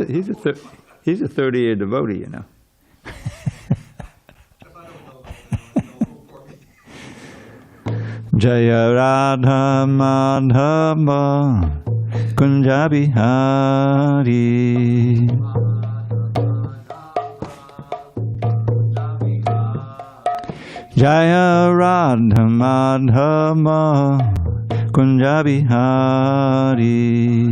he's a 30-year devotee, you know. Jaya Radha Madhava Kunja Bihari. Jaya Radha Madhava Kunja Bihari.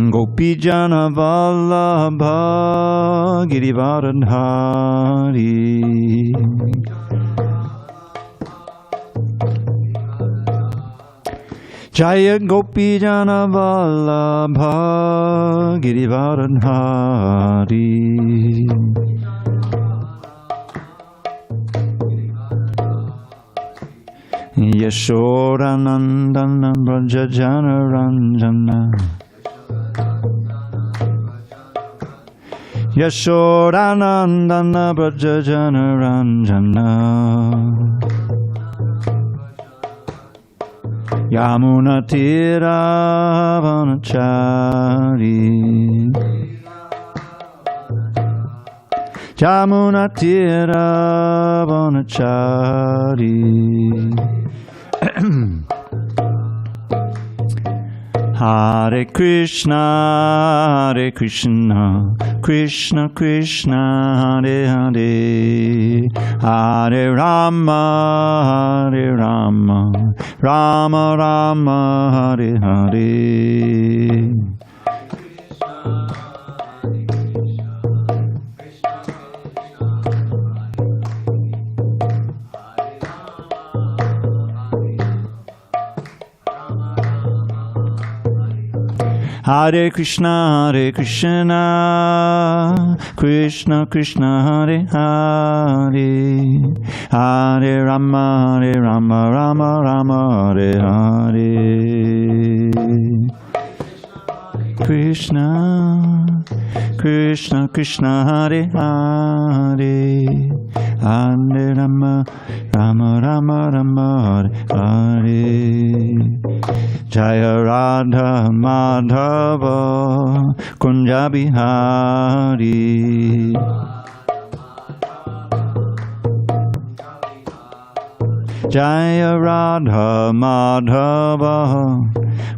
Gopi Jana Vallabha Girivardhari. Jaya Gopi Jana Vallabha Girivardhari. Yashodanandana Braja Jana Ranjana. Yashodanandana Braja Jana Ranjana. Yamuna Tira Vanachari. Yamuna Tira Vanachari. Hare Krishna, Hare Krishna, Krishna Krishna, Hare Hare, Hare Rama, Hare Rama, Rama Rama, Hare Hare. Hare Krishna, Hare Krishna, Krishna Krishna, Hare Hare, Hare Rama, Hare Rama, Rama Rama, Hare Hare. Krishna, Krishna Krishna, Hare Hare, Hare Rama, Rama Rama, Rama Hare Hare. Jaya Radha Madhava Kunja Bihari. Jaya Radha Madhava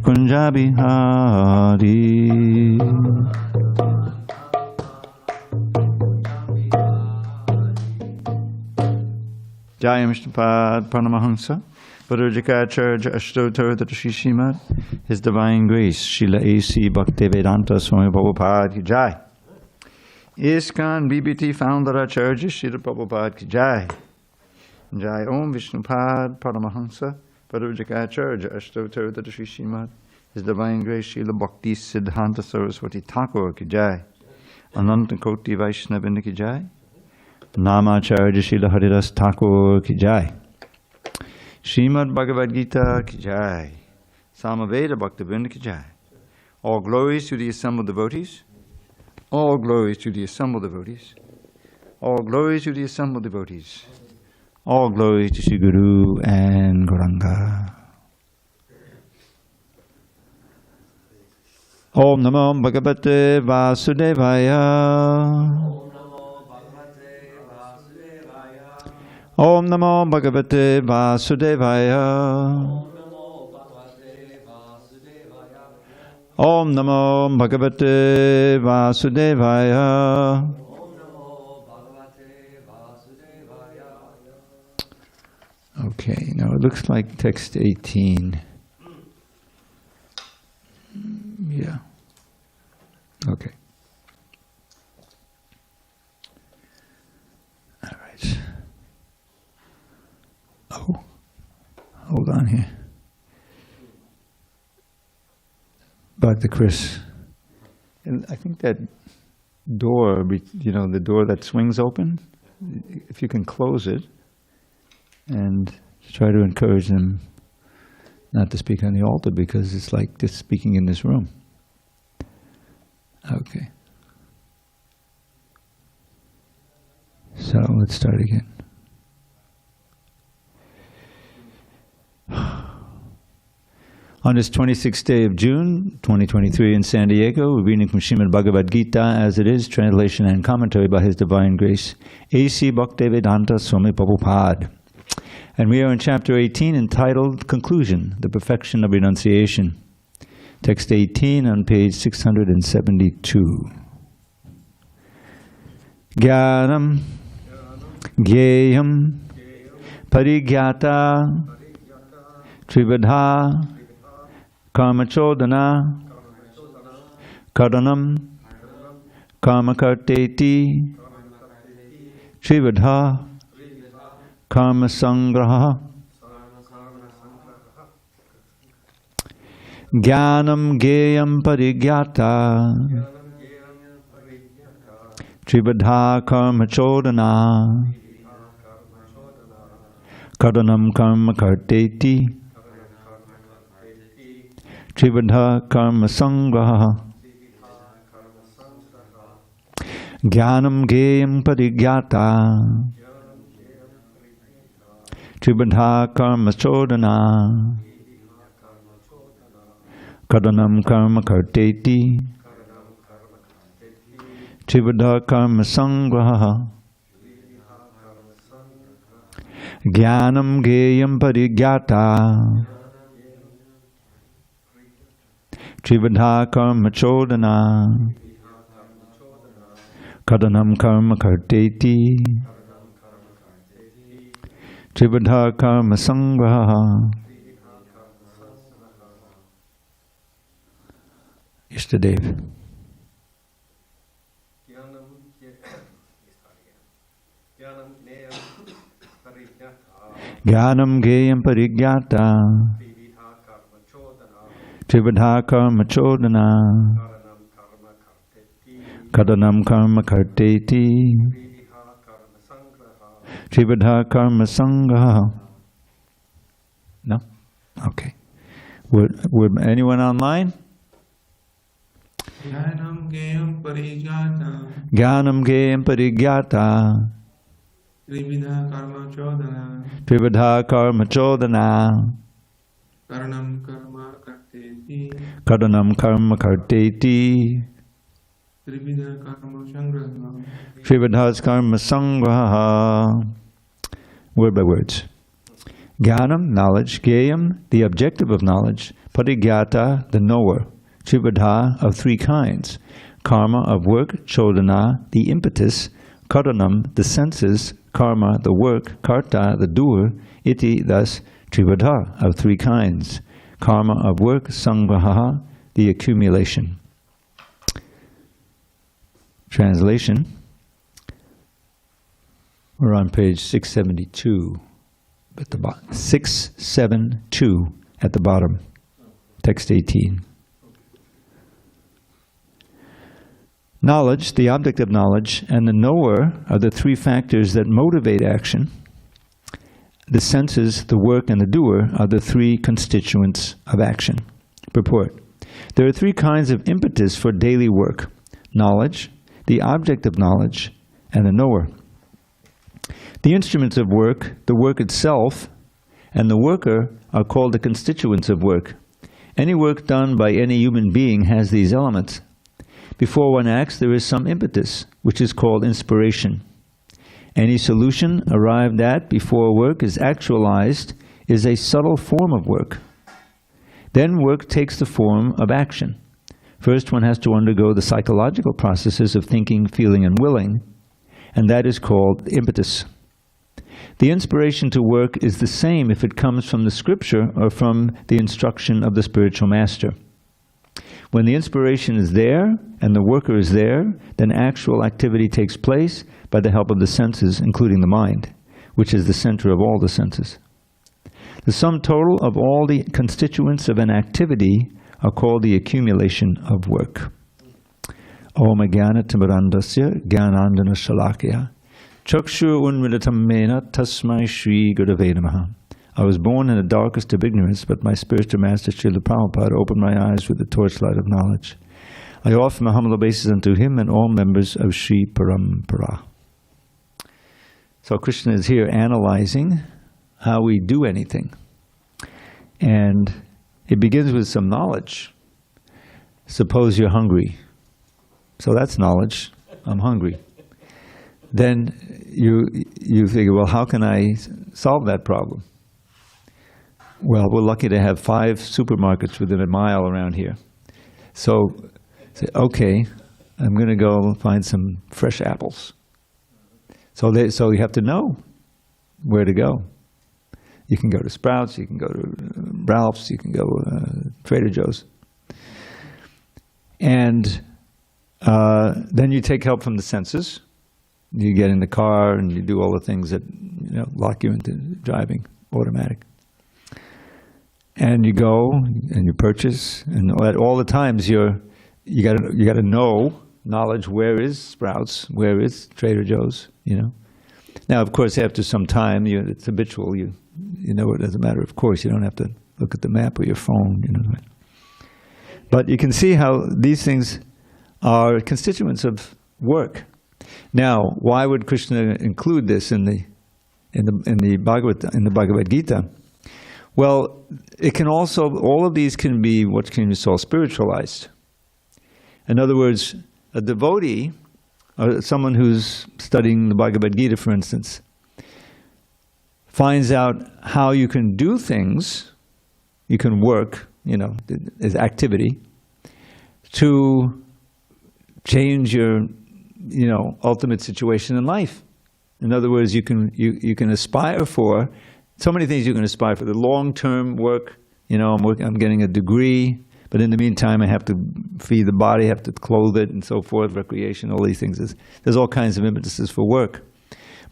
Kunja Bihari. Jaya Mishnapad Pranamahamsa Bhagavad-Gita Ashtotar Shri Srimad, His Divine Grace, Srila A.C. Bhaktivedanta Swami Prabhupada Ki Jai. ISKCON BBT Founder Acharya Srila Prabhupada Ki Jai. Jai Om Vishnupad Paramahansa Bhagavad-Gita Ashtotar Shri Srimad, His Divine Grace Srila Bhakti Siddhanta Saraswati Thakur Ki Jai. Ananta Koti Vaishnavindra Ki Jai. Namacharya Srila Haridas Thakur Ki Jai. Srimad Bhagavad Gita Ki Jai. Samaveda Bhaktivinoda Ki Jai. All glories to the assembled devotees. All glories to the assembled devotees. All glories to the assembled devotees. All glories to Sri Guru and Gauranga. Om Namo Bhagavate Vasudevaya. Om Namo Bhagavate Vasudevaya. Om Namo Bhagavate Vasudevaya. Okay, now it looks like text 18. Yeah. Okay. All right. Oh, hold on here. Back to Chris. And I think that door, you know, the door that swings open, if you can close it and try to encourage them not to speak on the altar, because it's like just speaking in this room. Okay. So let's start again. On this 26th day of June, 2023 in San Diego, we're reading from Srimad Bhagavad Gita as it is, translation and commentary by His Divine Grace, A.C. Bhaktivedanta Swami Prabhupada. And we are in chapter 18 entitled Conclusion, the Perfection of Renunciation. Text 18 on page 672. Jnanam, Gyeyam, Parigyata, Trivadha, Karmachodana, Karanam, Karmakarteti, Trivadha, Karmasangraha, Jnanam Geyam Parigyata, Trivadha Karmachodana, Karanam Karmakarteti, Trivadha Karma Sangraha, Jnanam Geyam Parigyata, Trivadha Karma Chodana, Karanam Karma Karteti, Trivadha Karma Sangraha, Jnanam Geyam Parigyata, Trivadha Karma Chodana, Karanam Karma Karteti, Trivadha Karma Sangraha. Ishtadev. Jnanam Geyam Parigyata, Trivadha Karma Chodana, Karanam Karma Karteti, Trivadha Karma Sangraha. No? Okay. Would anyone online? Jnanam Geyam Parigyata, Jnanam Geyam Parigyata, Trivadha Karma Chodana, Trivadha Karma Chodana, Karanam Karma Karteti, Karanam Karma Karteti, Trivadha Karma Sangraha. Trivadha's Karma Sangraha. Word by words. Jnanam, knowledge. Geyam, the objective of knowledge. Parigyata, the knower. Trivadha, of three kinds. Karma, of work. Chodana, the impetus. Karanam, the senses. Karma, the work. Karta, the doer. Iti, thus, Trivadha, of three kinds. Karma, of work. Sangraha, the accumulation. Translation. We're on page 672 at the bottom. 672 at the bottom. Text 18. Knowledge, the object of knowledge, and the knower are the three factors that motivate action. The senses, the work, and the doer are the three constituents of action. Purport. There are three kinds of impetus for daily work. Knowledge, the object of knowledge, and the knower. The instruments of work, the work itself, and the worker are called the constituents of work. Any work done by any human being has these elements. Before one acts, there is some impetus, which is called inspiration. Any solution arrived at before work is actualized is a subtle form of work. Then work takes the form of action. First, one has to undergo the psychological processes of thinking, feeling, and willing, and that is called impetus. The inspiration to work is the same if it comes from the scripture or from the instruction of the spiritual master. When the inspiration is there and the worker is there, then actual activity takes place by the help of the senses, including the mind, which is the center of all the senses. The sum total of all the constituents of an activity are called the accumulation of work. Om Jnana Timirandasya Jnanandana Shalakya Chakshur Unmilitam Mena Tasmai Shri Gurave Namaha. I was born in the darkest of ignorance, but my spiritual master Srila Prabhupada opened my eyes with the torchlight of knowledge. I offer my humble obeisance unto him and all members of Sri Parampara. So Krishna is here analyzing how we do anything. And It begins with some knowledge. Suppose you're hungry. So that's knowledge. I'm hungry. Then you figure, well, how can I solve that problem? Well, we're lucky to have 5 supermarkets within a mile around here. So, say, okay, I'm going to go find some fresh apples. So you have to know where to go. You can go to Sprouts, you can go to Ralph's, you can go Trader Joe's. And then you take help from the senses. You get in the car and you do all the things that lock you into driving, automatic. And you go and you purchase, and at all the times you got to know knowledge. Where is Sprouts? Where is Trader Joe's? Now, of course, after some time, it's habitual. You know it doesn't matter. Of course, you don't have to look at the map or your phone. But you can see how these things are constituents of work. Now, why would Krishna include this in the Bhagavad Gita? Well, it can also, all of these can be what can be called spiritualized. In other words, a devotee, or someone who's studying the Bhagavad Gita, for instance, finds out how you can do things, you can work, as activity, to change your, ultimate situation in life. In other words, you can aspire for so many things. You can aspire for the long-term work. I'm getting a degree, but in the meantime, I have to feed the body, have to clothe it, and so forth. Recreation, all these things. There's all kinds of impetuses for work,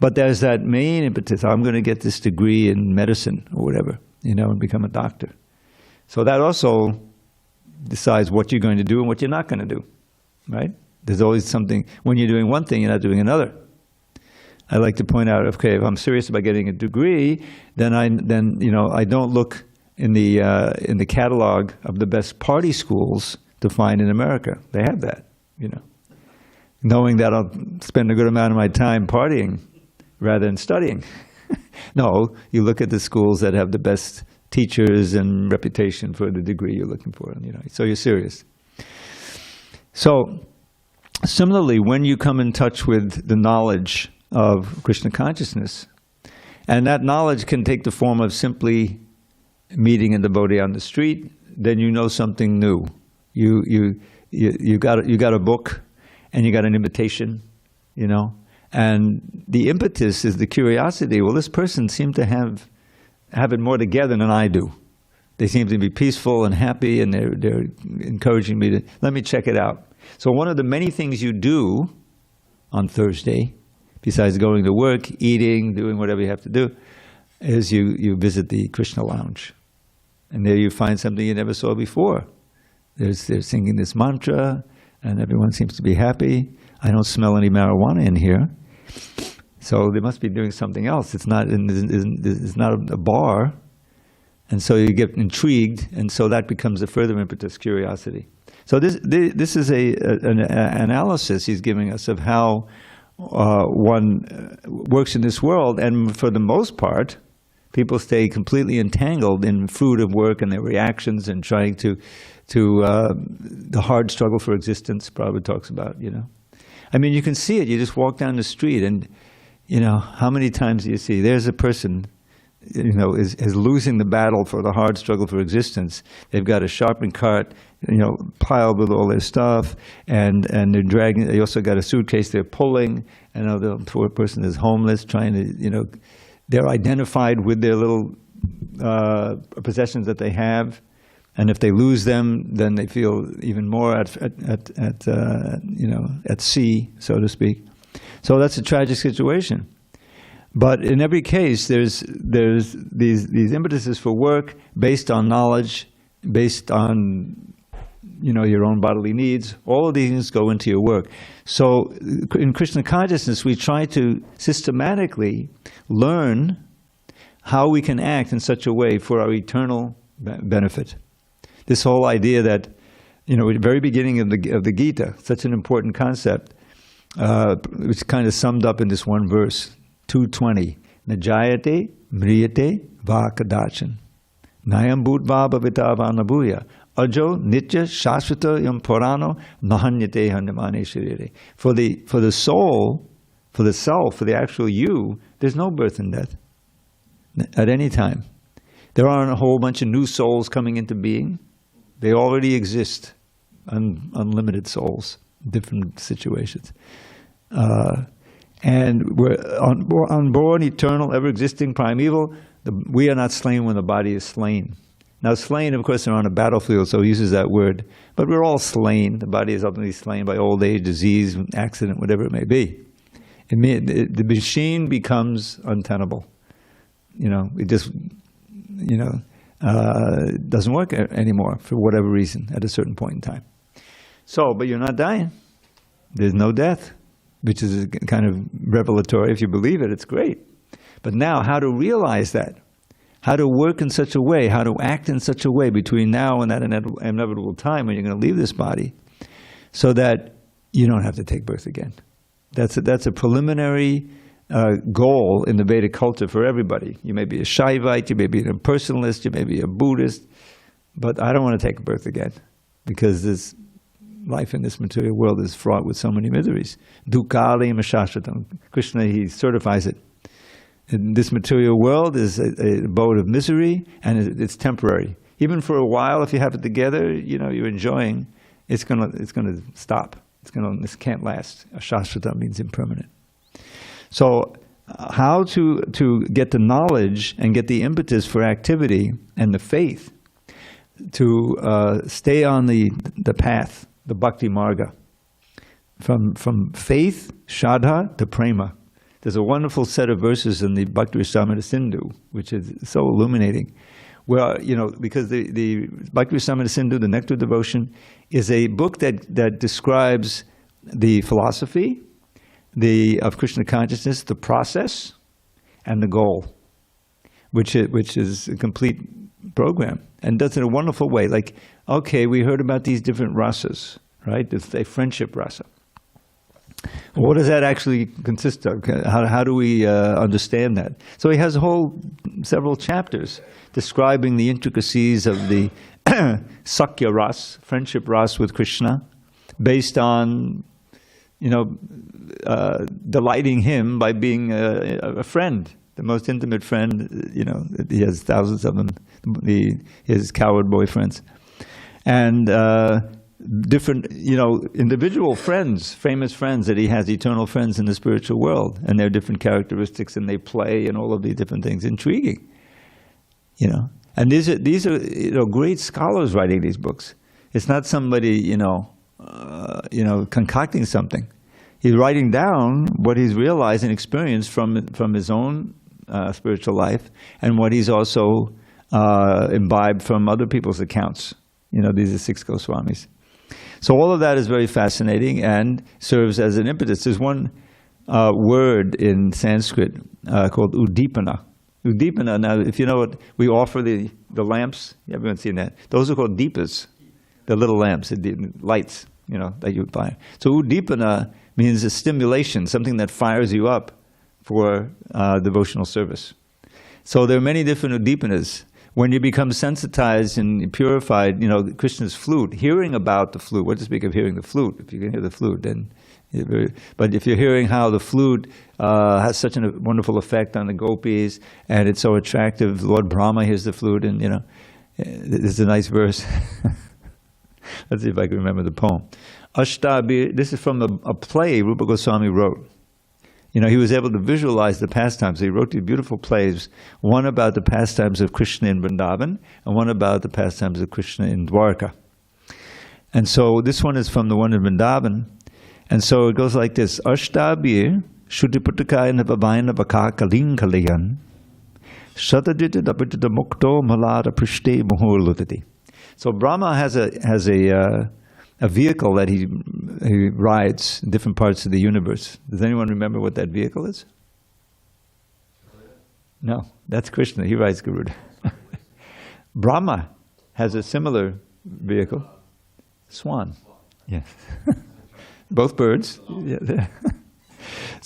but there's that main impetus. I'm going to get this degree in medicine or whatever, and become a doctor. So that also decides what you're going to do and what you're not going to do, right? There's always something, when you're doing one thing, you're not doing another. I like to point out, okay, if I'm serious about getting a degree, then I don't look in the catalog of the best party schools to find in America. They have that, knowing that I'll spend a good amount of my time partying rather than studying. No, you look at the schools that have the best teachers and reputation for the degree you're looking for, so you're serious. So, similarly, when you come in touch with the knowledge of Krishna consciousness, and that knowledge can take the form of simply meeting a devotee on the street, then you know something new. You got a book, and you got an invitation, and the impetus is the curiosity. Well, this person seemed to have it more together than I do. They seem to be peaceful and happy, and they're encouraging me to let me check it out. So one of the many things you do on Thursday, besides going to work, eating, doing whatever you have to do, is you visit the Krishna lounge. And there you find something you never saw before. They're singing this mantra, and everyone seems to be happy. I don't smell any marijuana in here. So they must be doing something else. It's not a bar. And so you get intrigued, and so that becomes a further impetus, curiosity. So this is an analysis he's giving us of how one works in this world, and for the most part, people stay completely entangled in fruit of work and their reactions and trying to the hard struggle for existence Prabhupada talks about, I mean, you can see it. You just walk down the street and, how many times do you see there's a person, is losing the battle for the hard struggle for existence. They've got a shopping cart, piled with all their stuff, and they're dragging. They also got a suitcase they're pulling, and the poor person is homeless, trying to, they're identified with their little possessions that they have, and if they lose them, then they feel even more at sea, so to speak. So that's a tragic situation. But in every case, there's these impetuses for work based on knowledge, based on your own bodily needs. All of these things go into your work. So in Krishna consciousness, we try to systematically learn how we can act in such a way for our eternal benefit. This whole idea that, at the very beginning of the Gita, such an important concept, which kind of summed up in this one verse, 2:20, Najayate, Mriyate, Va Kadachan. Nayam bhutva bhavitavanabuya. Ajo nitya shashvata yam purano nahanyate hanamane sharire. For the soul, for the self, for the actual you, there's no birth and death at any time. There aren't a whole bunch of new souls coming into being. They already exist, unlimited souls, different situations. And we're unborn, eternal, ever-existing, primeval. We are not slain when the body is slain. Now, slain, of course, they're on a battlefield, so he uses that word. But we're all slain. The body is ultimately slain by old age, disease, accident, whatever it may be. The machine becomes untenable. It just, doesn't work anymore for whatever reason at a certain point in time. So, but you're not dying. There's no death, which is kind of revelatory. If you believe it, it's great. But now, how to realize that? How to work in such a way, how to act in such a way between now and that inevitable time when you're going to leave this body, so that you don't have to take birth again. That's a preliminary goal in the Vedic culture for everybody. You may be a Shaivite, you may be an impersonalist, you may be a Buddhist, but I don't want to take birth again, because this life in this material world is fraught with so many miseries. Dukkali mashashvatam. Krishna, he certifies it. And this material world is a abode of misery, and it's temporary. Even for a while, if you have it together, you're enjoying, it's gonna stop. This can't last. Shashrata means impermanent. So, how to get the knowledge and get the impetus for activity and the faith to stay on the path, the bhakti marga, from faith, shraddha, to prema. There's a wonderful set of verses in the Bhakti-rasamrita Sindhu, which is so illuminating, where, because the Bhakti-rasamrita Sindhu, the Nectar of Devotion, is a book that describes the philosophy of Krishna consciousness, the process, and the goal, which is a complete program, and does it in a wonderful way. Like, okay, we heard about these different rasas, right? There's a friendship rasa. What does that actually consist of? How do we understand that? So he has several chapters describing the intricacies of the Sakya Ras, friendship Ras with Krishna, based on, delighting him by being a friend, the most intimate friend. He has thousands of them, his coward boyfriends. And different, individual friends, famous friends that he has, eternal friends in the spiritual world, and their different characteristics, and they play, and all of these different things. Intriguing, And these are great scholars writing these books. It's not somebody concocting something. He's writing down what he's realized and experienced from his own spiritual life, and what he's also imbibed from other people's accounts. These are 6 Goswamis. So all of that is very fascinating and serves as an impetus. There's one word in Sanskrit called udipana. Udipana, now if you know what, we offer the lamps, everyone's seen that. Those are called deepas, the little lamps, the lights, that you buy. So udipana means a stimulation, something that fires you up for devotional service. So there are many different udipanas. When you become sensitized and purified, Krishna's flute, hearing about the flute, what to speak of hearing the flute? If you can hear the flute, then... But if you're hearing how the flute has such a wonderful effect on the gopis, and it's so attractive, Lord Brahma hears the flute, and, this is a nice verse. Let's see if I can remember the poem. Ashtabir, this is from a play Rupa Goswami wrote. He was able to visualize the pastimes. He wrote these beautiful plays, one about the pastimes of Krishna in Vrindavan, and one about the pastimes of Krishna in Dwarka. And so this one is from the one in Vrindavan. And so it goes like this. Ashtabir, Shuddhiputaka Navavayana Vaka Kaling Kalayan, Shatadita Dapitita Mukto Malada Prishte Muhurlutati. So Brahma has a vehicle that he rides in different parts of the universe. Does anyone remember what that vehicle is? No, that's Krishna. He rides Garuda. Brahma has a similar vehicle. Swan. Yes. Both birds. Yeah.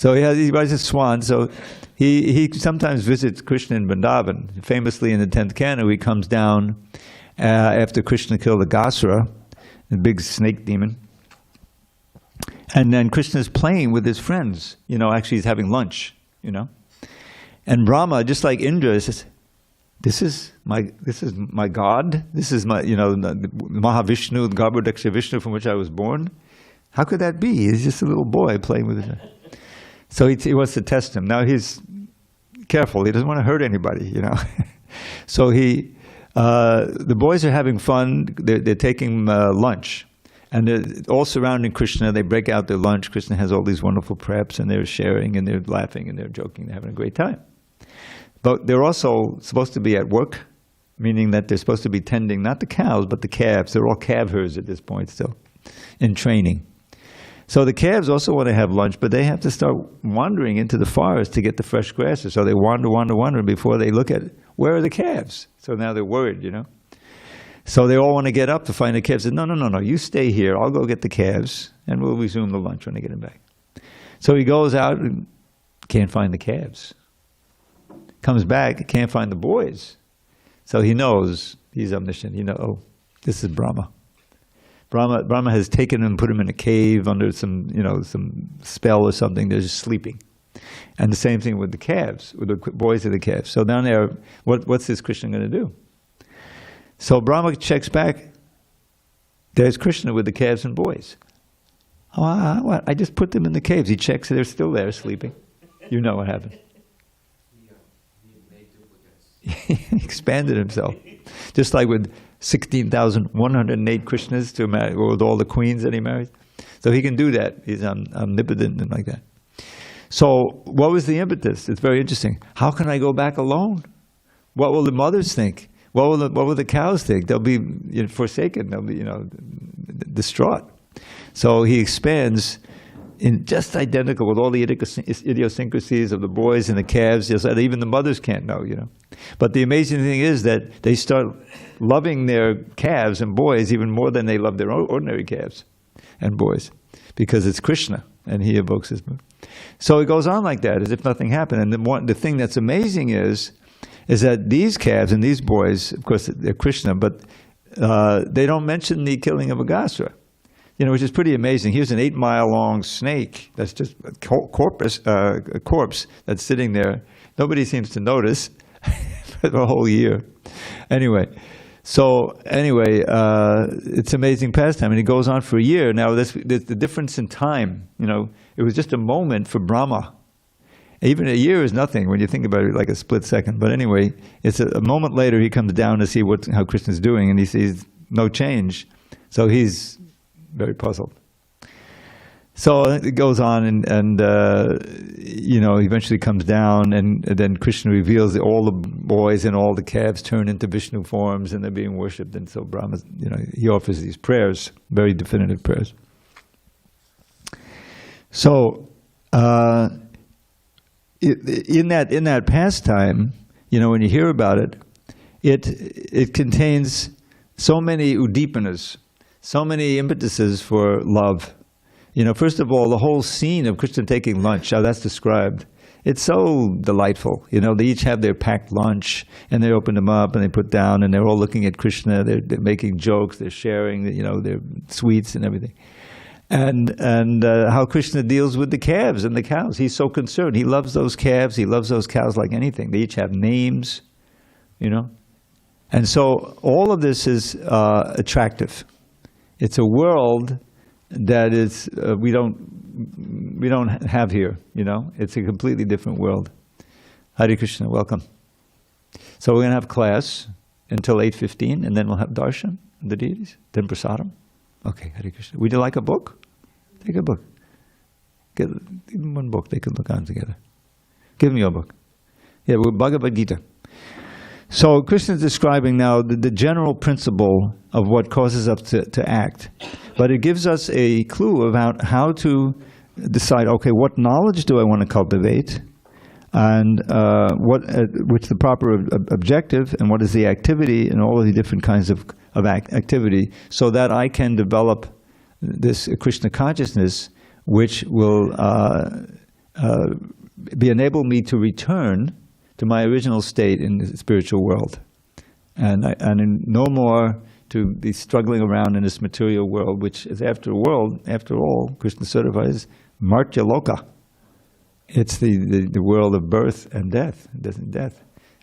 So he rides a swan. So he sometimes visits Krishna in Vrindavan. Famously in the 10th canto, he comes down after Krishna killed the Gasura, the big snake demon. And then Krishna's playing with his friends. Actually he's having lunch, And Brahma, just like Indra, says, this is my God. This is my, Mahavishnu, the Garbhodaksha Vishnu from which I was born. How could that be? He's just a little boy playing with it. So he wants to test him. Now he's careful. He doesn't want to hurt anybody, So the boys are having fun. They're taking lunch. And they're all surrounding Krishna. They break out their lunch. Krishna has all these wonderful preps, and they're sharing, and they're laughing, and they're joking. They're having a great time. But they're also supposed to be at work, meaning that they're supposed to be tending not the cows, but the calves. They're all calf herds at this point still, in training. So the calves also want to have lunch, but they have to start wandering into the forest to get the fresh grasses. So they wander before they look at, where are the calves? So now they're worried, So they all want to get up to find the calves. No, you stay here. I'll go get the calves, and we'll resume the lunch when they get them back. So he goes out and can't find the calves. Comes back, can't find the boys. So he knows, he's omniscient. This is Brahma. Brahma has taken him, put him in a cave under some spell or something. They're just sleeping. And the same thing with the calves, with the boys of the calves. So down there, what's this Krishna going to do? So Brahma checks back. There's Krishna with the calves and boys. What? I just put them in the caves. He checks, they're still there sleeping. You know what happened. He expanded himself. Just like with 16,108 Krishnas with all the queens that he married. So he can do that. He's omnipotent and like that. So what was the impetus? It's very interesting. How can I go back alone? What will the mothers think? What will the cows think? They'll be forsaken. They'll be distraught. So he expands in just identical with all the idiosyncrasies of the boys and the calves. Even the mothers can't know, But the amazing thing is that they start loving their calves and boys even more than they love their ordinary calves and boys, because it's Krishna and he evokes his mood. So it goes on like that, as if nothing happened. And the thing that's amazing is that these calves and these boys, of course, they're Krishna, but they don't mention the killing of Agasura, which is pretty amazing. Here's an 8-mile-long snake that's just a corpse that's sitting there. Nobody seems to notice for the whole year. It's amazing pastime, and it goes on for a year. Now, there's the difference in time. It was just a moment for Brahma. Even a year is nothing when you think about it, like a split second. But anyway, it's a moment later he comes down to see how Krishna's doing, and he sees no change. So he's very puzzled. So it goes on, and eventually comes down, and then Krishna reveals that all the boys and all the calves turn into Vishnu forms, and they're being worshipped. And so Brahma, he offers these prayers, very definitive prayers. So in that pastime, when you hear about it, it contains so many udipanas, so many impetuses for love. First of all, the whole scene of Krishna taking lunch, how that's described, it's so delightful. They each have their packed lunch, and they open them up, and they put down, and they're all looking at Krishna. They're making jokes, they're sharing, their sweets and everything. And how Krishna deals with the calves and the cows. He's so concerned. He loves those calves. He loves those cows like anything. They each have names, And so all of this is attractive. It's a world that is we don't have here. It's a completely different world. Hare Krishna, welcome. So we're going to have class until 8:15, and then we'll have darshan, the deities, then prasadam. Okay, Hare Krishna. Would you like a book? Take a book. Give them one book they can look on together. Give them your book. Yeah, we're Bhagavad Gita. So Krishna is describing now the general principle of what causes us to act. But it gives us a clue about how to decide, okay, what knowledge do I want to cultivate? And what's the proper objective, and what is the activity, and all of the different kinds of activity, so that I can develop this Krishna consciousness, which will enable me to return to my original state in the spiritual world, and no more to be struggling around in this material world, which is after all, Krishna certifies Martya Loka. It's the world of birth and death.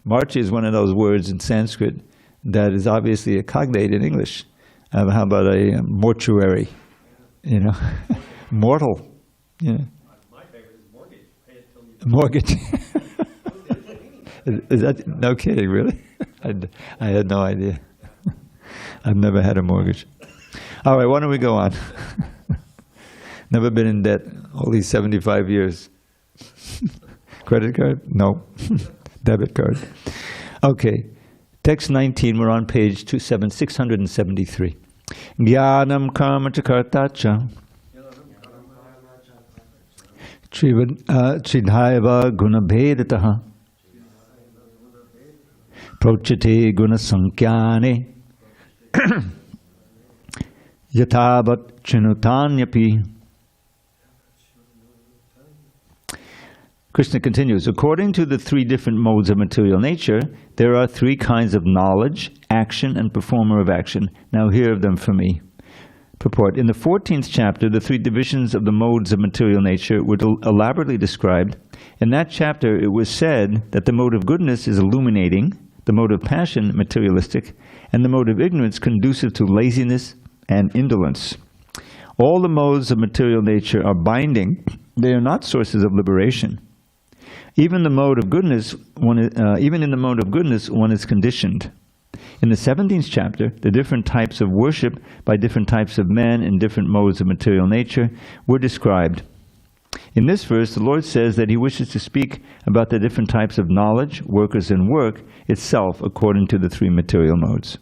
Martya is one of those words in Sanskrit that is obviously a cognate in English. How about a mortuary? You know, mortal. Yeah. My favorite is mortgage. Pay it till you Mortgage. Is that no kidding? Really? I had no idea. I've never had a mortgage. All right, why don't we go on? Never been in debt. All these 75 years. Credit card? No. Debit card. Okay. Text 19, we're on page 673. Jnanam karma cha karta cha tridhaiva guna bhedataha prochate guna sankyane yathavat chinutanyapi. Krishna continues, according to the three different modes of material nature, there are three kinds of knowledge, action, and performer of action. Now hear of them for me. Purport. In the 14th chapter, the three divisions of the modes of material nature were elaborately described. In that chapter, it was said that the mode of goodness is illuminating, the mode of passion materialistic, and the mode of ignorance conducive to laziness and indolence. All the modes of material nature are binding. They are not sources of liberation. Even in the mode of goodness, one is conditioned. In the 17th chapter, the different types of worship by different types of men in different modes of material nature were described. In this verse, the Lord says that He wishes to speak about the different types of knowledge, workers, and work itself according to the three material modes.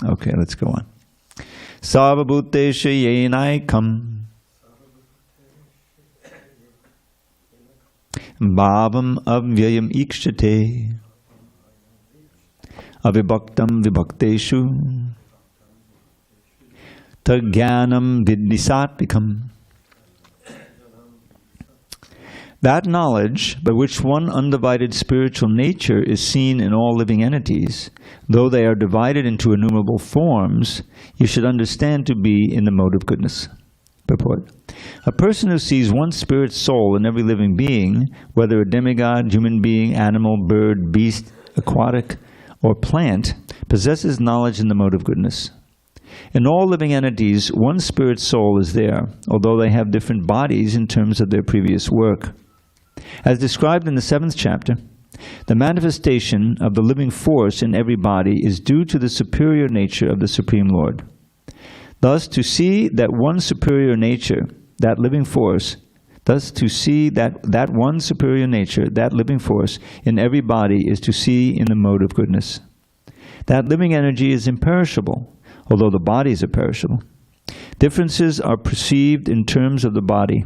Okay, let's go on. Sarvabhutesha yenaikam bhavam avyayam ikshate avibhaktam vibhakteshu tagyanam vidnisatvikam. That knowledge by which one undivided spiritual nature is seen in all living entities, though they are divided into innumerable forms, you should understand to be in the mode of goodness. Purport. A person who sees one spirit soul in every living being, whether a demigod, human being, animal, bird, beast, aquatic, or plant, possesses knowledge in the mode of goodness. In all living entities, one spirit soul is there, although they have different bodies in terms of their previous work. As described in the 7th chapter, the manifestation of the living force in every body is due to the superior nature of the Supreme Lord. Thus, to see that one superior nature, that living force, that one superior nature, that living force, in every body is to see in the mode of goodness. That living energy is imperishable, although the bodies are perishable. Differences are perceived in terms of the body.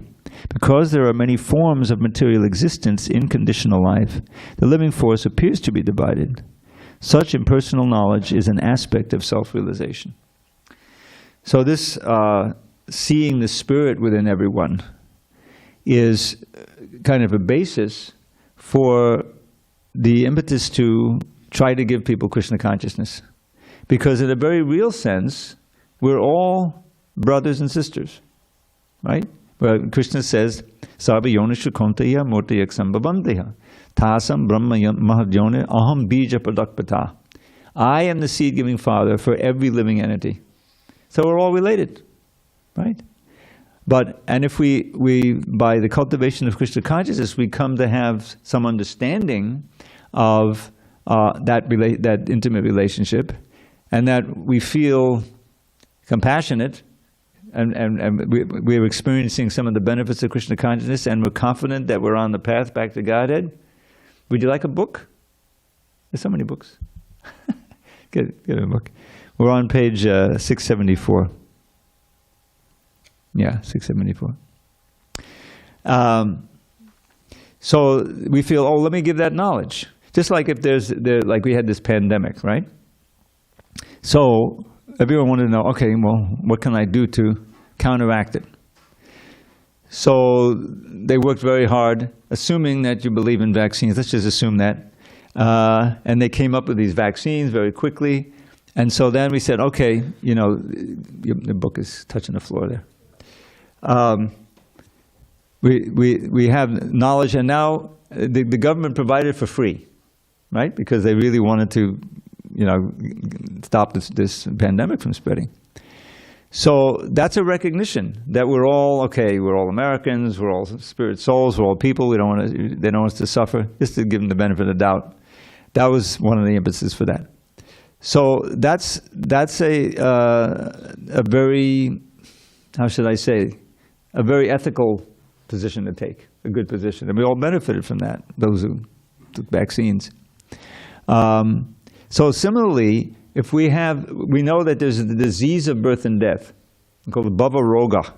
Because there are many forms of material existence in conditional life, the living force appears to be divided. Such impersonal knowledge is an aspect of self-realization. So this seeing the spirit within everyone is kind of a basis for the impetus to try to give people Krishna consciousness. Because in a very real sense, we're all brothers and sisters, right? Well, Krishna says, Sarva yonishu konteya murtiyak sambhavanteha tasam brahma mahadyone aham bija pradakpata. I am the seed-giving father for every living entity. So we're all related, right? And if we by the cultivation of Krishna consciousness, we come to have some understanding of that intimate relationship, and that we feel compassionate, and we're experiencing some of the benefits of Krishna consciousness, and we're confident that we're on the path back to Godhead. Would you like a book? There's so many books. Get a book. We're on page 674. Yeah, 674. So we feel, oh, let me give that knowledge. Just like if like we had this pandemic, right? So everyone wanted to know, okay, well, what can I do to counteract it? So they worked very hard, assuming that you believe in vaccines. Let's just assume that. And they came up with these vaccines very quickly. And so then we said, okay, you know, the book is touching the floor there. We have knowledge, and now the government provided it for free, right? Because they really wanted to, you know, stop this pandemic from spreading. So that's a recognition that we're all okay. We're all Americans. We're all spirit souls. We're all people. They don't want us to suffer. Just to give them the benefit of the doubt. That was one of the impetuses for that. So that's a very, how should I say, a very ethical position to take. A good position, and we all benefited from that. Those who took vaccines. So similarly, if we know that there's a disease of birth and death called Bhava Roga.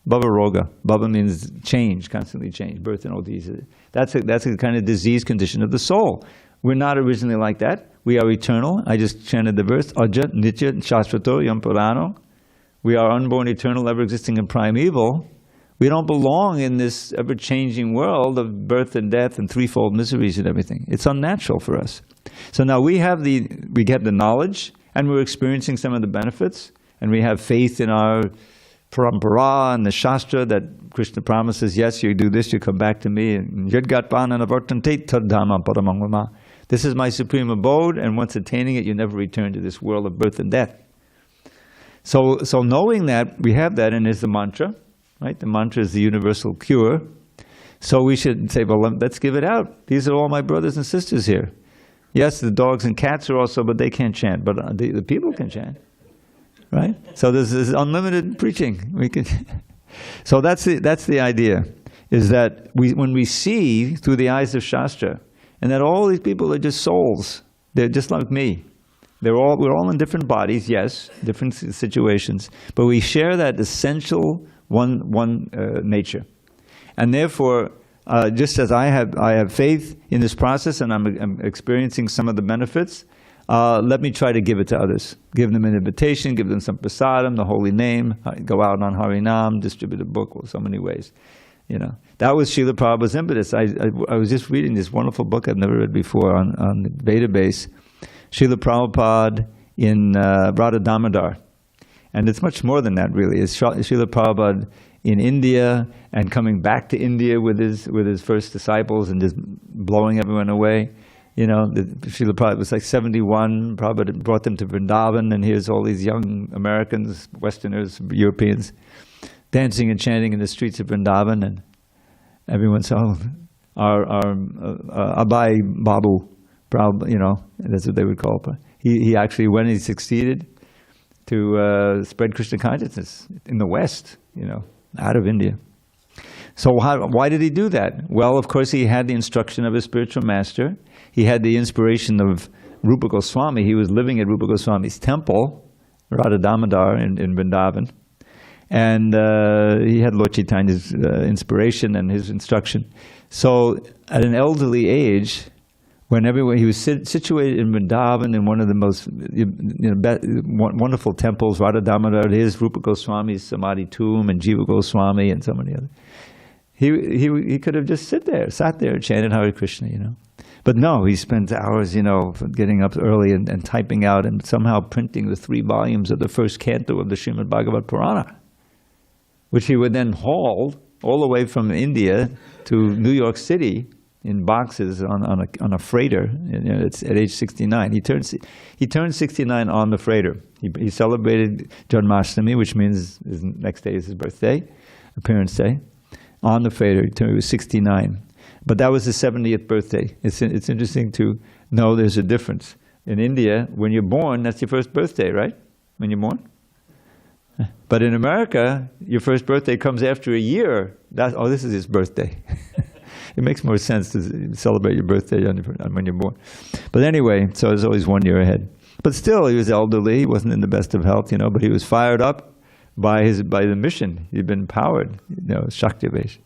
Bhava Roga. Bhava means change, constantly change, birth and old disease. That's a kind of disease condition of the soul. We're not originally like that. We are eternal. I just chanted the verse. Ajat, Nitya, Shashvato, Yam Purano. We are unborn, eternal, ever-existing, and primeval. We don't belong in this ever-changing world of birth and death and threefold miseries and everything. It's unnatural for us. So now we get the knowledge, and we're experiencing some of the benefits, and we have faith in our parampara and the Shastra that Krishna promises, yes, you do this, you come back to me. And this is my supreme abode, and once attaining it, you never return to this world of birth and death. So knowing that, we have that, and there's the mantra, right? The mantra is the universal cure. So we should say, well, let's give it out. These are all my brothers and sisters here. Yes, the dogs and cats are also, but they can't chant. But the people can chant, right? So there's unlimited preaching. So that's the idea, is that when we see through the eyes of Shastra, and that all these people are just souls. They're just like me. We're all in different bodies, yes, different situations, but we share that essential one nature. And therefore, just as I have faith in this process, and I'm experiencing some of the benefits, let me try to give it to others. Give them an invitation, give them some prasadam, the holy name, go out on Harinam, distribute a book, or so many ways. You know, that was Srila Prabhupada's impetus. I was just reading this wonderful book I've never read before on the Veda base, Srila Prabhupada in Radha Damodar. And it's much more than that, really. It's Srila Prabhupada in India and coming back to India with his first disciples and just blowing everyone away. You know, Srila Prabhupada was like 71. Prabhupada brought them to Vrindavan, and here's all these young Americans, Westerners, Europeans, dancing and chanting in the streets of Vrindavan, and everyone saw our Abai Babu, you know, that's what they would call it. He actually, when he succeeded to spread Krishna consciousness in the West, you know, out of India. So why did he do that? Well, of course, he had the instruction of his spiritual master. He had the inspiration of Rupa Goswami. He was living at Rupa Goswami's temple, Radha Damodar in Vrindavan. And he had Lord Chaitanya's inspiration and his instruction. So at an elderly age, when he was situated in Vrindavan in one of the most wonderful temples, Radha Damodar, his Rupa Goswami's Samadhi tomb, and Jiva Goswami, and so many others. He could have just sat there, and chanted Hare Krishna, you know. But no, he spent hours, you know, getting up early and typing out and somehow printing the 3 volumes of the first canto of the Srimad Bhagavad Purana, which he would then haul all the way from India to New York City in boxes on a freighter. You know, it's at age 69. He turned 69 on the freighter. He celebrated Janmashtami, which means his next day is his birthday, appearance day, on the freighter. He was 69. But that was his 70th birthday. It's interesting to know there's a difference. In India, when you're born, that's your first birthday, right? When you're born? But in America, your first birthday comes after a year. This is his birthday. It makes more sense to celebrate your birthday when you're born. But anyway, so it's always 1 year ahead. But still, he was elderly. He wasn't in the best of health, you know, but he was fired up by the mission. He'd been empowered, you know, Shakti-Vesh.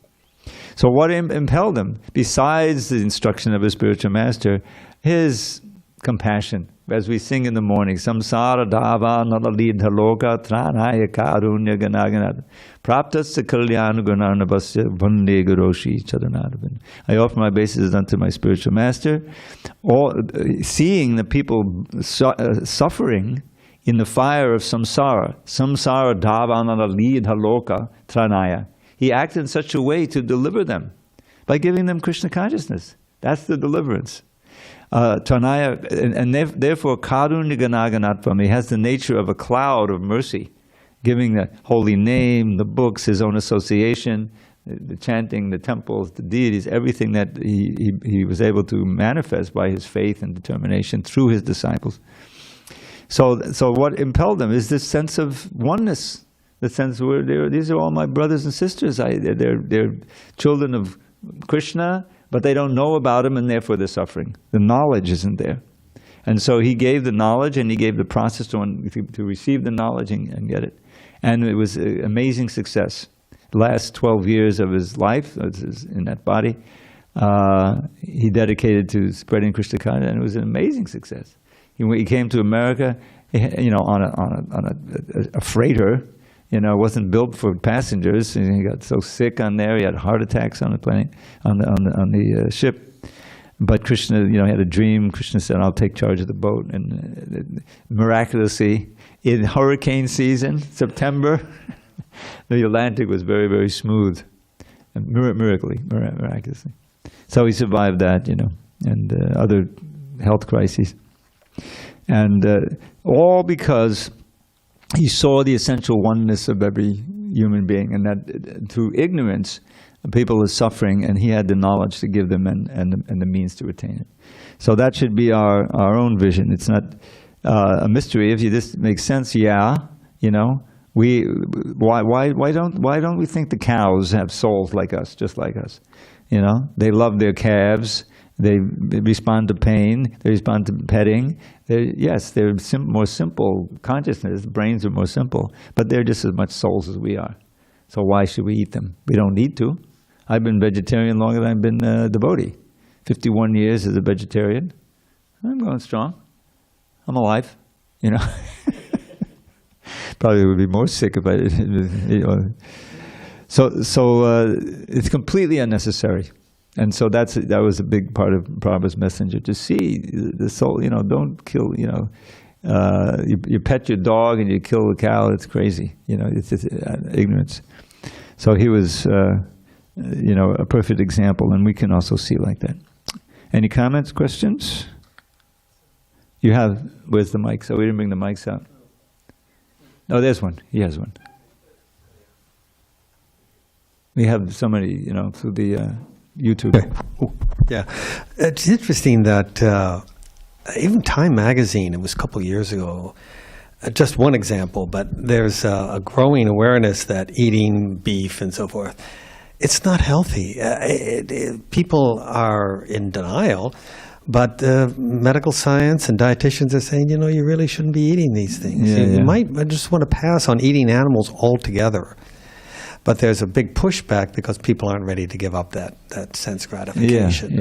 So what impelled him? Besides the instruction of his spiritual master, his compassion. As we sing in the morning, samsara dava nalalidha loka tranaya karunya ganaganat praptasya kalyana gunarnabasya vande guroshi charanarvin. I offer my obeisances unto my spiritual master. Seeing the people suffering in the fire of samsara dava nalalidha loka tranaya, he acted in such a way to deliver them by giving them Krishna consciousness. That's the deliverance. Tranaya, and therefore Karunya Ganaganatvam, he has the nature of a cloud of mercy, giving the holy name, the books, his own association, the chanting, the temples, the deities, everything that he was able to manifest by his faith and determination through his disciples. So what impelled them is this sense of oneness, the sense where these are all my brothers and sisters. They're children of Krishna, but they don't know about him, and therefore they're suffering. The knowledge isn't there. And so he gave the knowledge, and he gave the process to receive the knowledge and get it. And it was an amazing success. The last 12 years of his life in that body, he dedicated to spreading Krishna consciousness, and it was an amazing success. He came to America, on a freighter. Wasn't built for passengers. And he got so sick on there. He had heart attacks on the plane, on the ship. But Krishna, he had a dream. Krishna said, "I'll take charge of the boat." And miraculously, in hurricane season, September, the Atlantic was very, very smooth, and miraculously. So he survived that, and other health crises, and all because he saw the essential oneness of every human being, and that through ignorance, people are suffering, and he had the knowledge to give them and the means to attain it. So that should be our own vision. It's not a mystery. If this makes sense, why don't we think the cows have souls like us, just like us? They love their calves. They respond to pain. They respond to petting. They're more simple consciousness. Brains are more simple, but they're just as much souls as we are. So why should we eat them? We don't need to. I've been vegetarian longer than I've been a devotee. 51 years as a vegetarian. I'm going strong. I'm alive. Probably would be more sick if I didn't. So it's completely unnecessary. And so that was a big part of Prabhupada's messenger, to see the soul, don't kill, you pet your dog and you kill the cow, it's crazy, it's just ignorance. So he was, a perfect example, and we can also see like that. Any comments, questions? Where's the mic? So we didn't bring the mics out. Oh, there's one, he has one. We have somebody, through the YouTube. Yeah, it's interesting that even Time Magazine, it was a couple years ago, just one example, but there's a growing awareness that eating beef and so forth, it's not healthy. People are in denial, but medical science and dietitians are saying, you really shouldn't be eating these things. You might just want to pass on eating animals altogether. But there's a big pushback because people aren't ready to give up that sense gratification.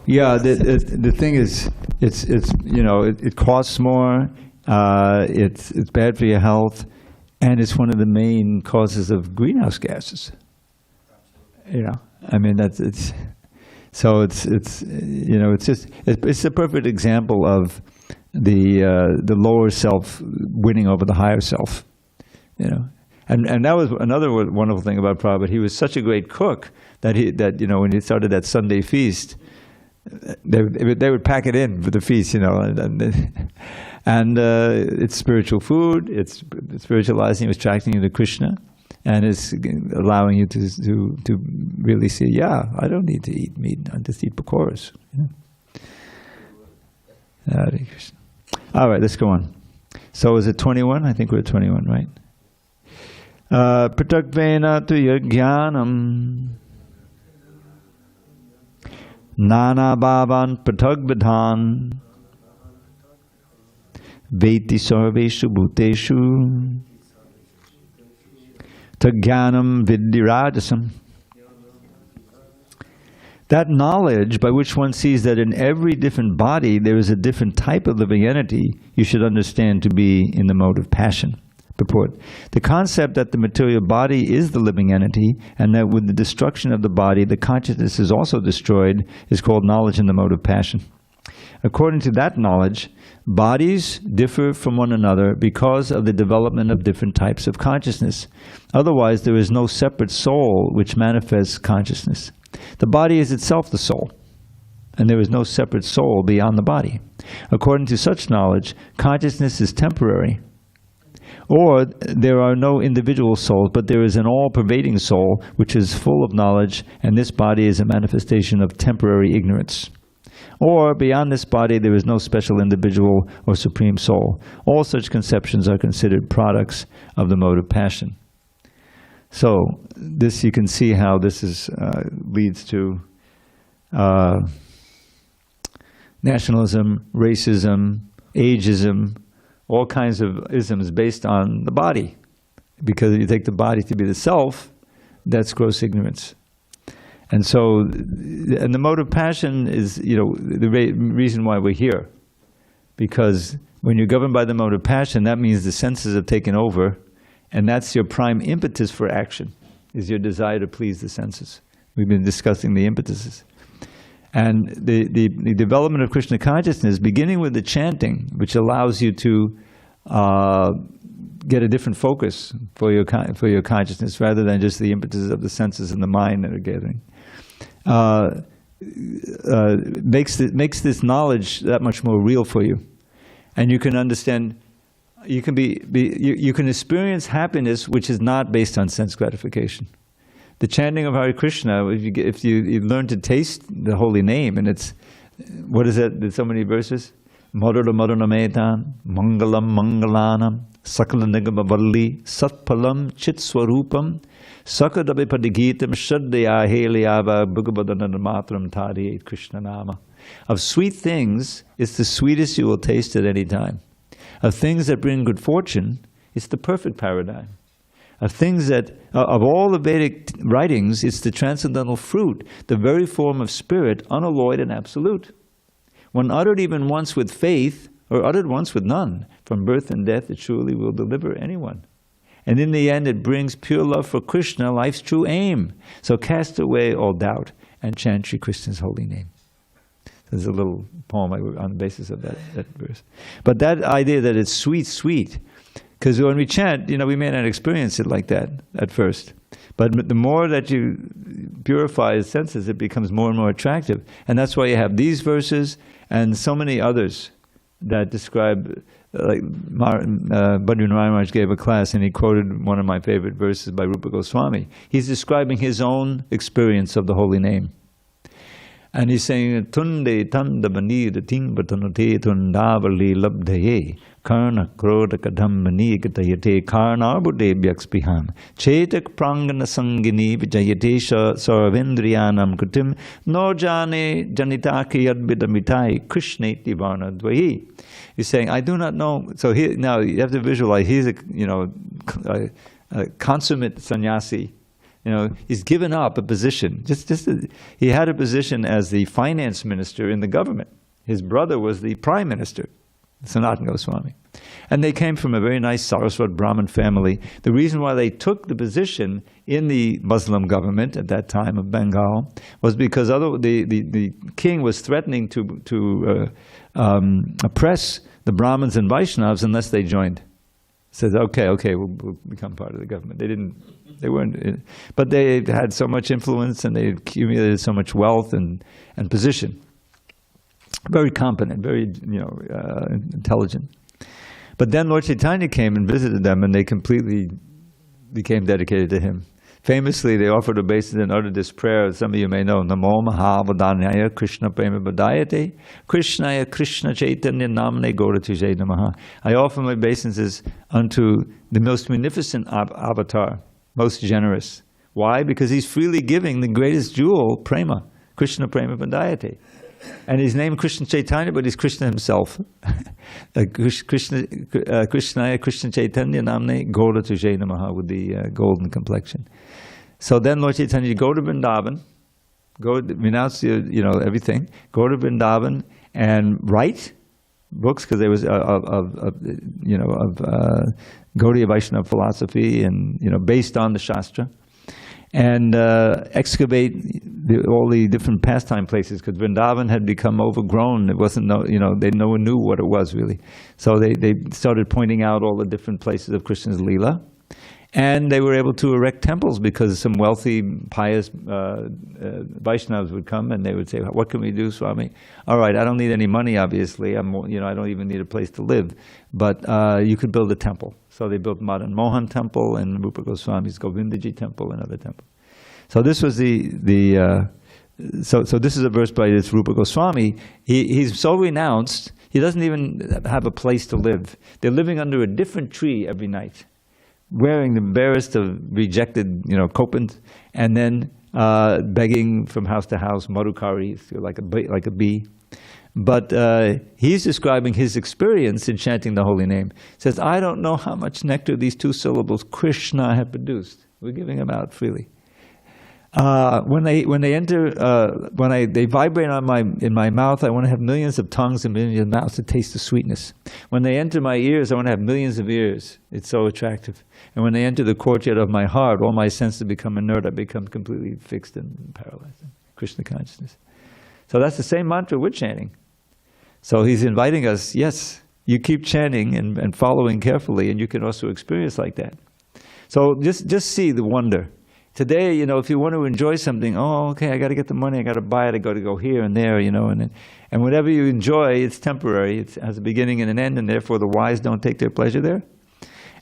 The thing is, it costs more. It's bad for your health, and it's one of the main causes of greenhouse gases. It's a perfect example of the lower self winning over the higher self. And that was another wonderful thing about Prabhupada. He was such a great cook that when he started that Sunday feast, they would pack it in for the feast, and it's spiritual food. It's spiritualizing. It's attracting you to Krishna, and it's allowing you to really see. I don't need to eat meat. I just eat pakoras. Hare Krishna. All right, let's go on. So is it 21? I think we're at 21, right? Pratakvena tu yajnanam nana bhavan pratagvidhan veti sarveshu bhuteshu tajnanam vidyarajasam. That knowledge by which one sees that in every different body there is a different type of living entity, you should understand to be in the mode of passion. Purport. The concept that the material body is the living entity and that with the destruction of the body the consciousness is also destroyed is called knowledge in the mode of passion. According to that knowledge, bodies differ from one another because of the development of different types of consciousness. Otherwise, there is no separate soul which manifests consciousness. The body is itself the soul, and there is no separate soul beyond the body. According to such knowledge, consciousness is temporary. Or there are no individual souls, but there is an all-pervading soul which is full of knowledge, and this body is a manifestation of temporary ignorance. Or beyond this body there is no special individual or supreme soul. All such conceptions are considered products of the mode of passion. So this, you can see how this is leads to nationalism, racism, ageism, all kinds of isms based on the body. Because if you take the body to be the self, that's gross ignorance. And so, and the mode of passion is, the reason why we're here. Because when you're governed by the mode of passion, that means the senses have taken over, and that's your prime impetus for action, is your desire to please the senses. We've been discussing the impetuses. And the development of Krishna consciousness, beginning with the chanting, which allows you to get a different focus for your consciousness, rather than just the impetuses of the senses and the mind that are gathering, makes this knowledge that much more real for you, and you can understand. You can you can experience happiness which is not based on sense gratification. The chanting of Hare Krishna, if you learn to taste the holy name, and it's, what is it? There's so many verses. Madhura Madhuna Metan, Mangalam Mangalanam, Sakala Nigama Valli, Satpalam Chit Swarupam, Sakadabi Padigitam, Shaddaya Heliava, Bhagavadgita Matram Tadi Krishna Nama. Of sweet things, it's the sweetest you will taste at any time. Of things that bring good fortune, it's the perfect paradigm. Of things that, of all the Vedic writings, it's the transcendental fruit, the very form of spirit, unalloyed and absolute. When uttered even once with faith, or uttered once with none, from birth and death it surely will deliver anyone. And in the end it brings pure love for Krishna, life's true aim. So cast away all doubt and chant Shri Krishna's holy name. There's a little poem on the basis of that verse. But that idea that it's sweet, sweet, because when we chant, we may not experience it like that at first. But the more that you purify the senses, it becomes more and more attractive. And that's why you have these verses and so many others that describe, like Bhadri Maharaj gave a class and he quoted one of my favorite verses by Rupa Goswami. He's describing his own experience of the holy name. And he's saying, Tunde tanda manida tingbatanute tundavali labdhaye karna kroda kadam manigitayate karnarbude bhyakspiham chetak prangana sangini vijayate sarvendriyanam kutim no jane janitaki yadbidamitai krishneti varna dvahi. He's saying, I do not know. So now you have to visualize, he's a consummate sannyasi. He's given up a position. He had a position as the finance minister in the government. His brother was the prime minister, Sanatana Goswami. And they came from a very nice Saraswat Brahmin family. The reason why they took the position in the Muslim government at that time of Bengal was because the king was threatening to oppress the Brahmins and Vaishnavas unless they joined. Says, okay, we'll become part of the government. They weren't, but they had so much influence and they accumulated so much wealth and position. Very competent, very intelligent. But then Lord Chaitanya came and visited them, and they completely became dedicated to him. Famously, they offered obeisance and uttered this prayer, some of you may know, Namo Mahavadanyaya Krishna Prema Badayate Krishnaya Krishna Chaitanya Namne Gauratujaye Namaha. I offer my obeisances unto the most munificent avatar, most generous. Why? Because he's freely giving the greatest jewel, Prema, Krishna Prema Badayate. And he's named Krishna Chaitanya, but he's Krishna himself. Krishnaya Krishna Chaitanya Namne Gauratujaye Namaha, with the golden complexion. So then Lord Chaitanya, you go to Vrindavan, Go renounce everything. Go to Vrindavan and write books, because there was Gaudiya Vaishnava philosophy and based on the Shastra, and excavate all the different pastime places, because Vrindavan had become overgrown. It wasn't no one knew what it was really. So they started pointing out all the different places of Krishna's Leela. And they were able to erect temples, because some wealthy, pious Vaishnavas would come and they would say, "What can we do, Swami?" "All right, I don't need any money, obviously. I don't even need a place to live, but you could build a temple." So they built Madan Mohan Temple and Rupa Goswami's Govindaji Temple and other temples. So this was so this is a verse by this Rupa Goswami. He's so renounced, he doesn't even have a place to live. They're living under a different tree every night, wearing the barest of rejected, kopant, and then begging from house to house, madhukari, like a bee. But he's describing his experience in chanting the holy name. He says, "I don't know how much nectar these two syllables, Krishna, have produced." We're giving them out freely. When they enter, they vibrate in my mouth, I want to have millions of tongues and millions of mouths to taste the sweetness. When they enter my ears, I want to have millions of ears. It's so attractive. And when they enter the courtyard of my heart, all my senses become inert. I become completely fixed and paralyzed in Krishna consciousness. So that's the same mantra we're chanting. So he's inviting us, yes, you keep chanting and following carefully, and you can also experience like that. So just see the wonder. Today, if you want to enjoy something, okay, I got to get the money, I got to buy it, I got to go here and there, and whatever you enjoy, it's temporary. It has a beginning and an end, and therefore the wise don't take their pleasure there.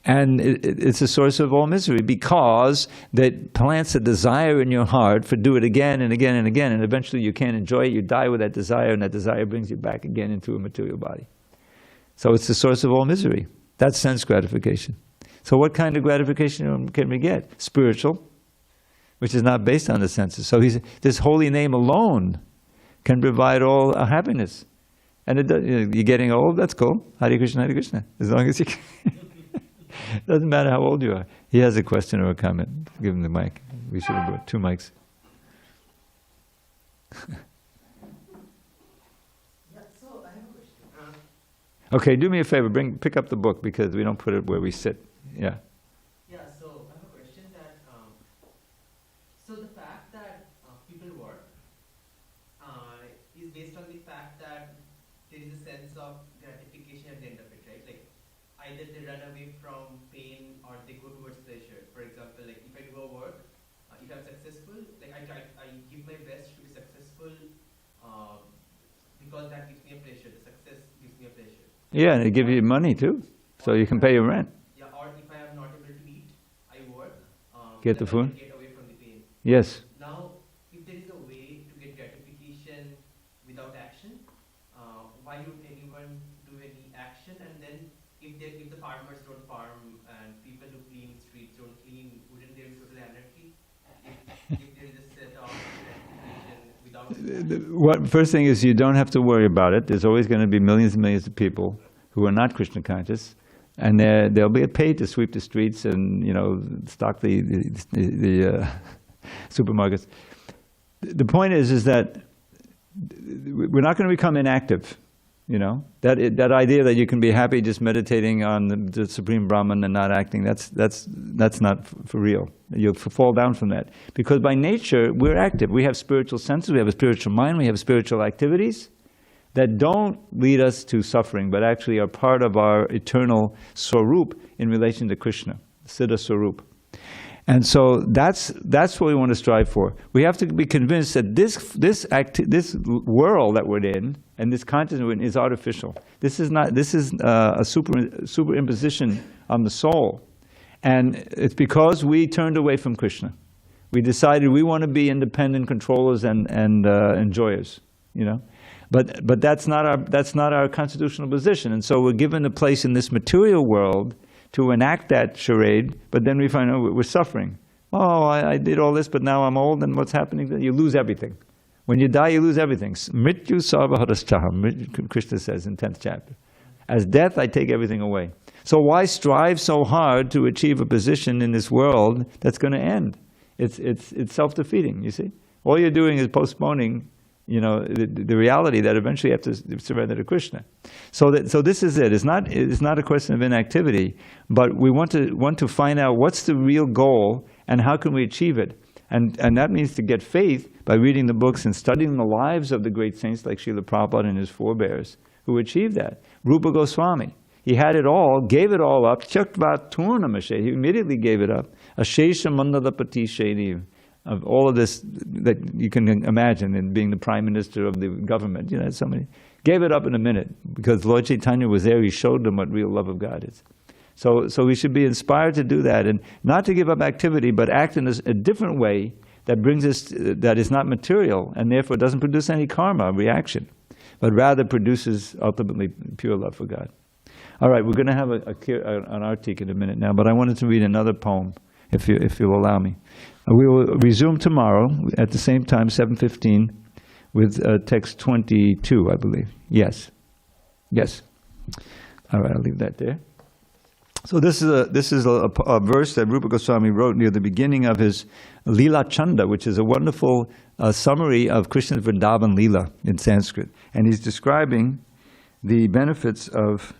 And it's a source of all misery, because that plants a desire in your heart for do it again and again and again, and eventually you can't enjoy it. You die with that desire, and that desire brings you back again into a material body. So it's the source of all misery. That's sense gratification. So what kind of gratification can we get? Spiritual, which is not based on the senses. So this holy name alone can provide all happiness. And you're getting old, that's cool. Hare Krishna, as long as you can. Doesn't matter how old you are. He has a question or a comment. Give him the mic. We should have brought 2 mics. Okay, do me a favor. Pick up the book, because we don't put it where we sit. Yeah. Yeah, so I have a question that, so the fact that people work is based on the fact that there is a sense of gratification at the end of it, right? Like, either they run away from pain or they go towards pleasure. For example, like if I do a work, if I'm successful, like I give my best to be successful because that gives me a pleasure. The success gives me a pleasure. Yeah, and they give you money too, so you can pay your rent. Yeah, or if I am not able to eat, I work. Get the food? Get away from the pain. Yes. Now, if there is a way to get gratification without action, why would anyone do any action? And then if the farmers don't farm and people who clean streets don't clean, wouldn't there be total anarchy? If there is a set of gratification without First thing is, you don't have to worry about it. There's always going to be millions and millions of people who are not Krishna conscious, and they'll be paid to sweep the streets and stock the supermarkets. The point is that we're not going to become inactive. That idea that you can be happy just meditating on the Supreme Brahman and not acting, that's not for real. You'll fall down from that. Because by nature, we're active. We have spiritual senses, we have a spiritual mind, we have spiritual activities that don't lead us to suffering, but actually are part of our eternal Swarup in relation to Krishna, Siddha Swarup. And so that's what we want to strive for. We have to be convinced that this world that we're in and this consciousness we're in is artificial. This is a superimposition on the soul, and it's because we turned away from Krishna. We decided we want to be independent controllers and enjoyers, But that's not our constitutional position, and so we're given a place in this material world to enact that charade, but then we find we're suffering. I did all this, but now I'm old, and what's happening? You lose everything. When you die, you lose everything. Mrityu sarvaharaschaham, Krishna says in 10th chapter. As death, I take everything away. So why strive so hard to achieve a position in this world that's going to end? It's self-defeating, you see? All you're doing is postponing, the reality that eventually you have to surrender to Krishna. So this is it. It's not a question of inactivity, but we want to find out what's the real goal and how can we achieve it. And that means to get faith by reading the books and studying the lives of the great saints like Srila Prabhupada and his forebears who achieved that. Rupa Goswami, he had it all, gave it all up. Chakvaturnamashi, he immediately gave it up. Ashesha Mandalapati Sheni, of all of this that you can imagine, in being the prime minister of the government. Somebody gave it up in a minute because Lord Chaitanya was there. He showed them what real love of God is. So we should be inspired to do that, and not to give up activity, but act in a different way that brings us, that is not material, and therefore doesn't produce any karma, reaction, but rather produces ultimately pure love for God. All right, we're going to have an artik in a minute now, but I wanted to read another poem, if you'll allow me. We will resume tomorrow at the same time, 7:15, with text 22, I believe. Yes. All right, I'll leave that there. So this is a verse that Rupa Goswami wrote near the beginning of his Leela Chanda, which is a wonderful summary of Krishna's Vrindavan Leela in Sanskrit. And he's describing the benefits of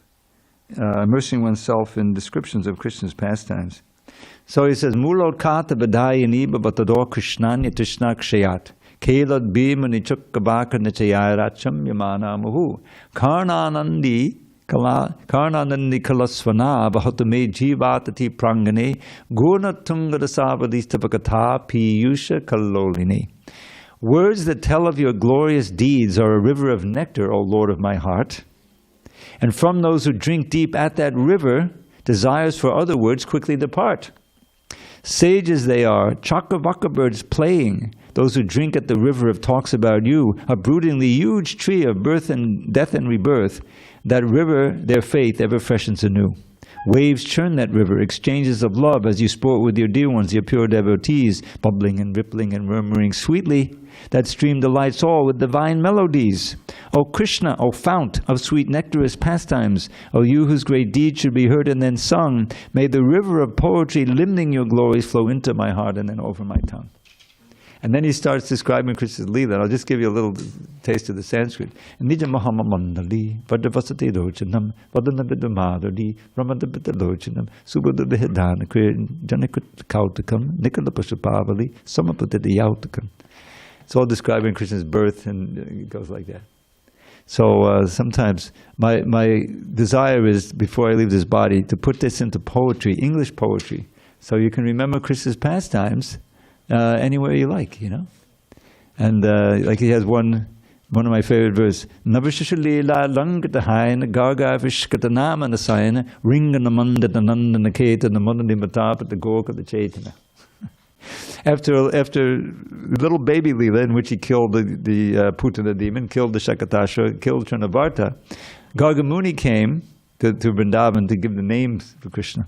immersing oneself in descriptions of Krishna's pastimes. So he says, Mulot kata badayani babatador Krishnanya tishnak shayat. Kelad bhima nichukkabaka nichayaracham yamana muhu. Karnanandi kalasvana bahatume jivatati prangane gunatungadasavadistapakatha piyusha kalloline. Words that tell of your glorious deeds are a river of nectar, O Lord of my heart. And from those who drink deep at that river, desires for other words quickly depart. Sages they are, chakravaka birds playing. Those who drink at the river of talks about you, are brooding the huge tree of birth and death and rebirth. That river, their faith, ever freshens anew. Waves churn that river, exchanges of love as you sport with your dear ones, your pure devotees, bubbling and rippling and murmuring sweetly. That stream delights all with divine melodies. O Krishna, O fount of sweet nectarous pastimes, O you whose great deeds should be heard and then sung, may the river of poetry limning your glories flow into my heart and then over my tongue. And then he starts describing Krishna's Leela. I'll just give you a little taste of the Sanskrit. Nija Mahamamandali, Vadavasati Lochanam, Vadanabidamadali, Ramadabidalochanam, Subhadabhidana, Janakut Kautakam, Nikala Pashupavali, Samapatiti Yautakam. It's all describing Krishna's birth, and it goes like that. So sometimes my desire is, before I leave this body, to put this into poetry, English poetry, so you can remember Krishna's pastimes anywhere you like, And like he has one of my favorite verses, Navishashalila Langatahayana Garga Vishkatanama Nasayana Ringanamanda Nandanaketa Namunani Matapa the Gorka the Chaitana. After little baby Leela, in which he killed the Putana demon, killed the Shakatasha, killed Trinavarta, Gargamuni came to Vrindavan to give the names for Krishna.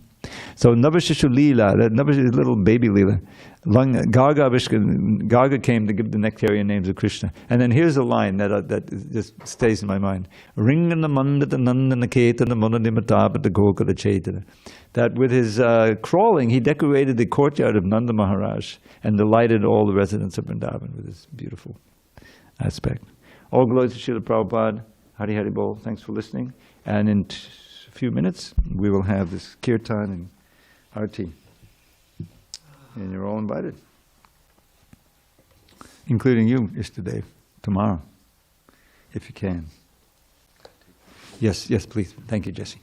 So Navashishu Leela, that Navashishu little baby Leela, Garga came to give the nectarian names of Krishna. And then here's a line that just stays in my mind. That with his crawling, he decorated the courtyard of Nanda Maharaj and delighted all the residents of Vrindavan with this beautiful aspect. All glory to Srila Prabhupada. Hari Hari Bol. Thanks for listening. And in a few minutes, we will have this kirtan and arti. And you're all invited, including you, Ishtadev, tomorrow, if you can. Yes, please. Thank you, Jesse.